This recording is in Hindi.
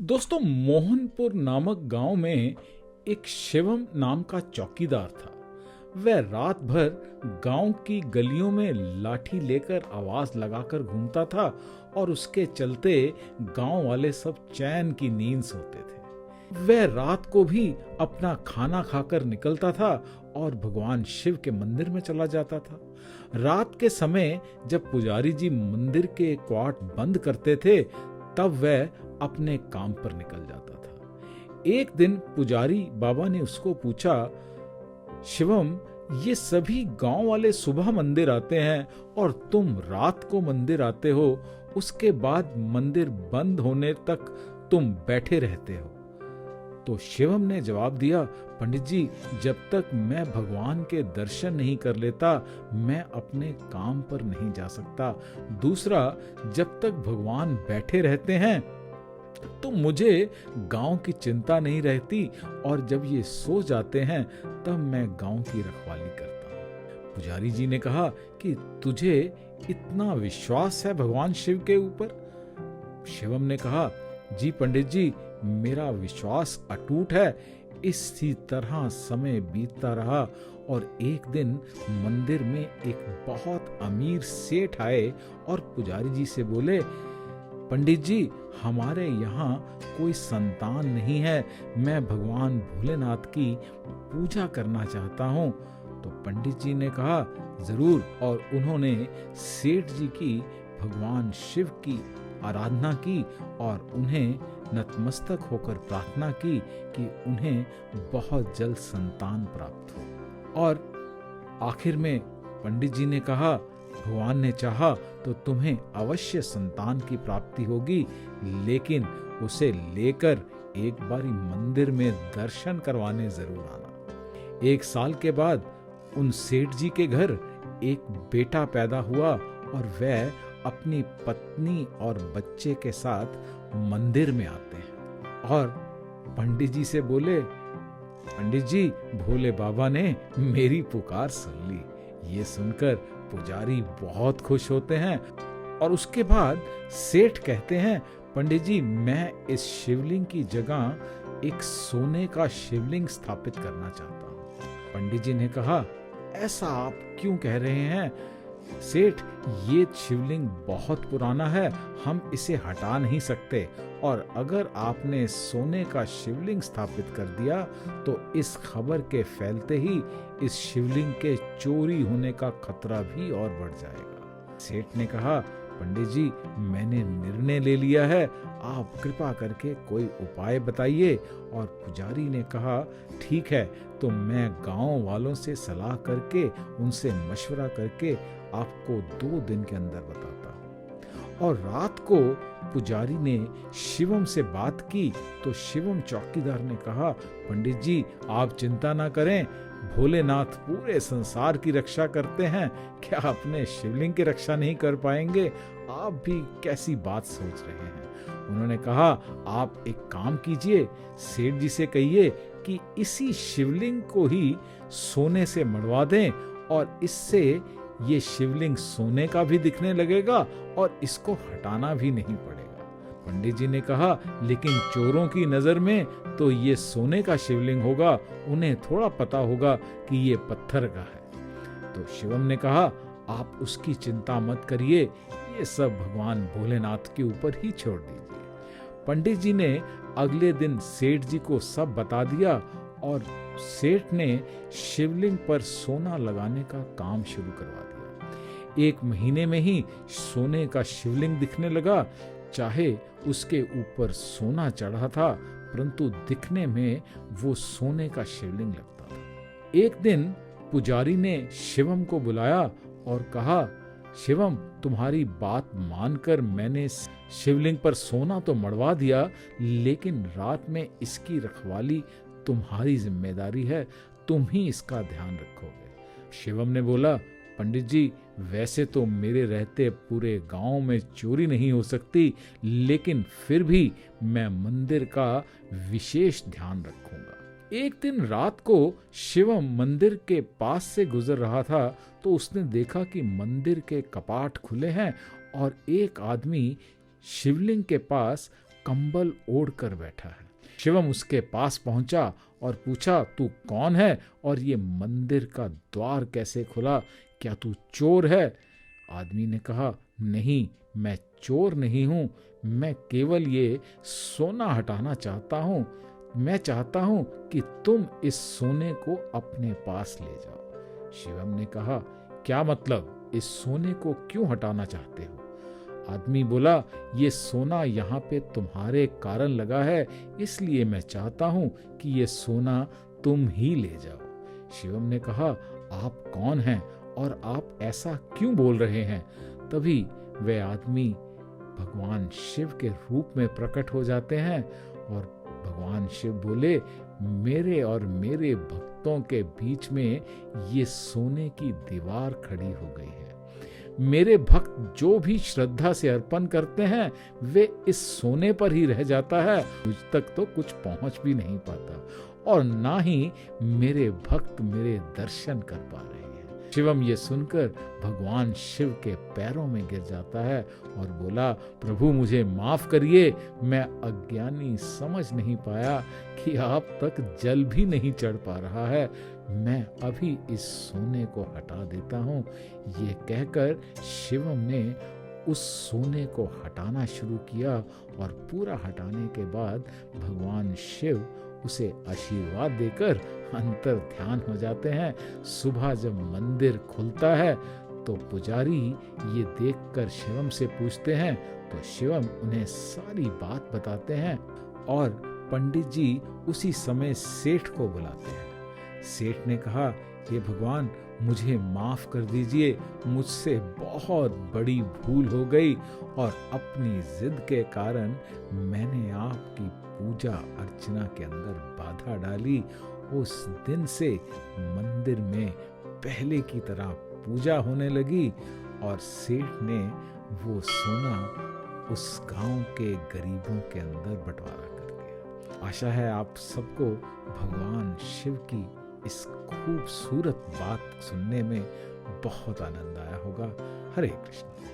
दोस्तों, मोहनपुर नामक गांव में एक शिवम नाम का चौकीदार था। वह रात भर गांव की गलियों में लाठी लेकर आवाज लगाकर घूमता था और उसके चलते गांव वाले सब चैन की नींद सोते थे। वह रात को भी अपना खाना खाकर निकलता था और भगवान शिव के मंदिर में चला जाता था। रात के समय जब पुजारी जी मंदिर के क्वाट बंद करते थे, तब वह अपने काम पर निकल जाता था। एक दिन पुजारी बाबा ने उसको पूछा, शिवम, ये सभी गांव वाले सुबह मंदिर आते हैं और तुम रात को मंदिर आते हो, उसके बाद मंदिर बंद होने तक तुम बैठे रहते हो। तो शिवम ने जवाब दिया, पंडित जी, जब तक मैं भगवान के दर्शन नहीं कर लेता, मैं अपने काम पर नहीं जा सकता। दूसरा, जब तक भगवान बैठे रहते हैं तो मुझे गांव की चिंता नहीं रहती, और जब ये सो जाते हैं तब मैं गांव की रखवाली करता हूँ। पुजारी जी ने कहा कि तुझे इतना विश्वास है भगवान शिव के ऊपर? शिवम ने कहा, जी पंडित जी, मेरा विश्वास अटूट है। इसी तरह समय बीतता रहा और एक दिन मंदिर में एक बहुत अमीर सेठ आए और पुजारी जी से बोले, पंडित जी, हमारे यहाँ कोई संतान नहीं है, मैं भगवान भोलेनाथ की पूजा करना चाहता हूँ। तो पंडित जी ने कहा, जरूर, और उन्होंने सेठ जी की भगवान शिव की आराधना की और उन्हें नतमस्तक होकर प्रार्थना की कि उन्हें बहुत जल्द संतान प्राप्त हो। और आखिर में पंडित जी ने कहा, भगवान ने चाहा तो तुम्हें अवश्य संतान की प्राप्ति होगी, लेकिन उसे लेकर एक बारी मंदिर में दर्शन करवाने जरूर आना। 1 साल के बाद उन सेठ जी के घर एक बेटा पैदा हुआ और वह अपनी पत्नी और बच्चे के साथ मंदिर में आते हैं और पंडित जी से बोले, पंडित जी, भोले बाबा ने मेरी पुकार सुन ली। ये सुनकर पुजारी बहुत खुश होते हैं और उसके बाद सेठ कहते हैं, पंडित जी, मैं इस शिवलिंग की जगह एक सोने का शिवलिंग स्थापित करना चाहता हूँ। पंडित जी ने कहा, ऐसा आप क्यों कह रहे हैं सेठ? ये शिवलिंग बहुत पुराना है, हम इसे हटा नहीं सकते, और अगर आपने सोने का शिवलिंग स्थापित कर दिया तो इस खबर के फैलते ही इस शिवलिंग के चोरी होने का खतरा भी और बढ़ जाएगा। सेठ ने कहा, पंडित जी, मैंने निर्णय ले लिया है, आप कृपा करके कोई उपाय बताइए। और पुजारी ने कहा, ठीक है, तो मैं गांव वालों से सलाह करके, उनसे मशवरा करके आपको 2 दिन के अंदर बताता हूँ। और रात को पुजारी ने शिवम से बात की तो शिवम चौकीदार ने कहा, पंडित जी, आप चिंता ना करें, भोलेनाथ पूरे संसार की रक्षा करते हैं, क्या अपने शिवलिंग की रक्षा नहीं कर पाएंगे? आप भी कैसी बात सोच रहे हैं? उन्होंने कहा, आप एक काम कीजिए, सेठ जी से कहिए कि इसी शिवलिंग को ही सोने से मढ़वा दें और इससे ये शिवलिंग सोने का भी दिखने लगेगा और इसको हटाना भी नहीं पड़ेगा। पंडित जी ने कहा, लेकिन चोरों की नजर में तो ये सोने का शिवलिंग होगा, उन्हें थोड़ा पता होगा कि ये पत्थर का है। तो शिवम ने कहा, आप उसकी चिंता मत करिए, ये सब भगवान भोलेनाथ के ऊपर ही छोड़ दीजिए। पंडित जी ने अगले दिन सेठ जी को सब बता दिया और सेठ ने शिवलिंग पर सोना लगाने का काम शुरू करवा दिया। 1 महीने में ही सोने का शिवलिंग दिखने लगा। चाहे उसके ऊपर सोना चढ़ा था, परंतु दिखने में वो सोने का शिवलिंग लगता था। एक दिन पुजारी ने शिवम को बुलाया और कहा, शिवम, तुम्हारी बात मानकर मैंने शिवलिंग पर सोना तो मढ़वा दिया, लेकिन रात में इसकी रखवाली तुम्हारी जिम्मेदारी है, तुम ही इसका ध्यान रखोगे। शिवम ने बोला, पंडित जी, वैसे तो मेरे रहते पूरे गांव में चोरी नहीं हो सकती, लेकिन फिर भी मैं मंदिर का विशेष ध्यान रखूंगा। एक दिन रात को शिवम मंदिर के पास से गुजर रहा था तो उसने देखा कि मंदिर के कपाट खुले हैं और एक आदमी शिवलिंग के पास कंबल ओढ़ कर बैठा है। शिवम उसके पास पहुंचा और पूछा, तू कौन है और ये मंदिर का द्वार कैसे खुला? क्या तू चोर है? आदमी ने कहा, नहीं, मैं चोर नहीं हूं, मैं केवल ये सोना हटाना चाहता हूं। मैं चाहता हूं कि तुम इस सोने को अपने पास ले जाओ। शिवम ने कहा, क्या मतलब? इस सोने को क्यों हटाना चाहते हो? आदमी बोला, ये सोना यहाँ पे तुम्हारे कारण लगा है, इसलिए मैं चाहता हूं कि ये सोना तुम ही ले जाओ। शिवम ने कहा, आप कौन हैं और आप ऐसा क्यों बोल रहे हैं? तभी वे आदमी भगवान शिव के रूप में प्रकट हो जाते हैं और भगवान शिव बोले, मेरे और मेरे भक्तों के बीच में ये सोने की दीवार खड़ी हो गई है। मेरे भक्त जो भी श्रद्धा से अर्पण करते हैं वे इस सोने पर ही रह जाता है, मुझ तक तो कुछ पहुंच भी नहीं पाता और ना ही मेरे भक्त मेरे दर्शन कर पा रहे हैं। शिवम ये सुनकर भगवान शिव के पैरों में गिर जाता है और बोला, प्रभु मुझे माफ करिए, मैं अज्ञानी समझ नहीं पाया कि आप तक जल भी नहीं चढ़ पा रहा है। मैं अभी इस सोने को हटा देता हूँ। ये कहकर शिवम ने उस सोने को हटाना शुरू किया और पूरा हटाने के बाद भगवान शिव उसे आशीर्वाद देकर अंतर ध्यान हो जाते हैं। सुबह जब मंदिर खुलता है तो पुजारी ये देखकर शिवम से पूछते हैं तो शिवम उन्हें सारी बात बताते हैं और पंडित जी उसी समय सेठ को बुलाते हैं। सेठ ने कहा, हे भगवान, मुझे माफ कर दीजिए, मुझसे बहुत बड़ी भूल हो गई और अपनी जिद के कारण मैंने आपकी पूजा अर्चना के अंदर बाधा डाली। उस दिन से मंदिर में पहले की तरह पूजा होने लगी और सेठ ने वो सोना उस गांव के गरीबों के अंदर बंटवारा कर दिया। आशा है आप सबको भगवान शिव की इस खूबसूरत बात सुनने में बहुत आनंद आया होगा। हरे कृष्ण।